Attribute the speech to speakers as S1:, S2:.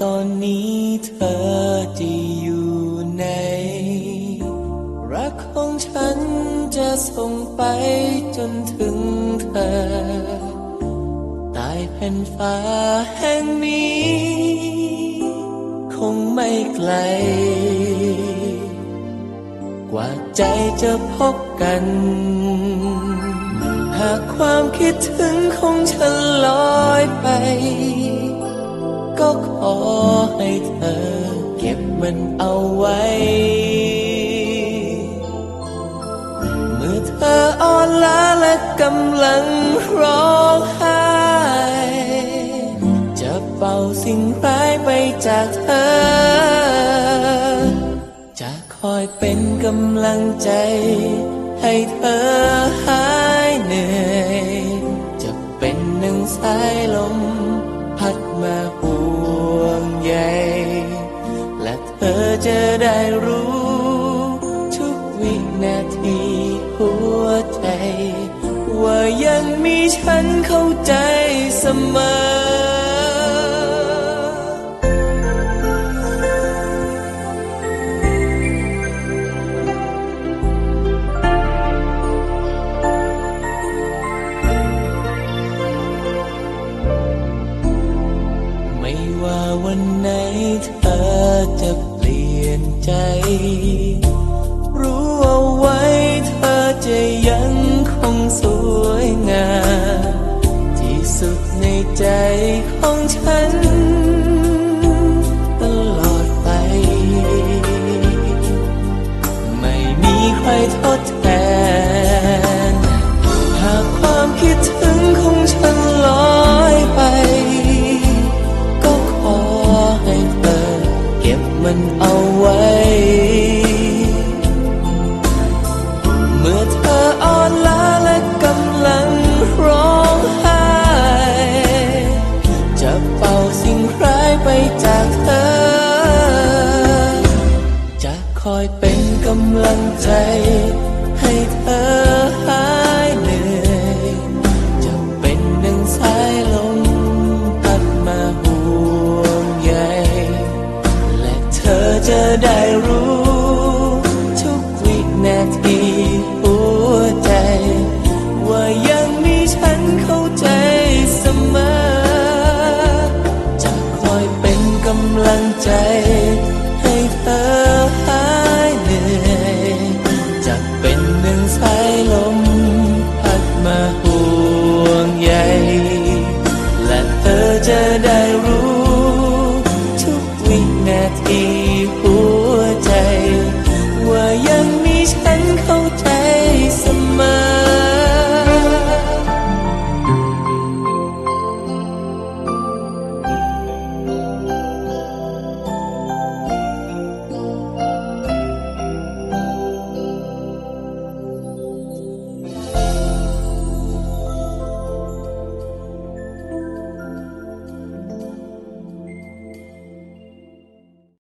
S1: ตอนนี้เธอจะอยู่ไหนรักของฉันจะส่งไปจนถึงเธอใต้แผ่นฟ้าแห่งนี้คงไม่ไกลกว่าใจจะพบกันหากความคิดถึงของฉันลอยไปก็ขอให้เธอเก็บมันเอาไว้เมื่อเธออ่อนล้าและกำลังร้องไห้จะเป่าสิ่งร้ายไปจากเธอจะคอยเป็นกำลังใจให้เธอหายเหนื่อยจะเป็นหนึ่งสายลมพัดมาห่วงใยและเธอจะได้รู้ทุกวินาทีหัวใจว่ายังมีฉันเข้าใจเสมอว่าวันไหนเธอจะเปลี่ยนใจรู้เอาไว้เธอจะยังคงสวยงามที่สุดในใจของฉัน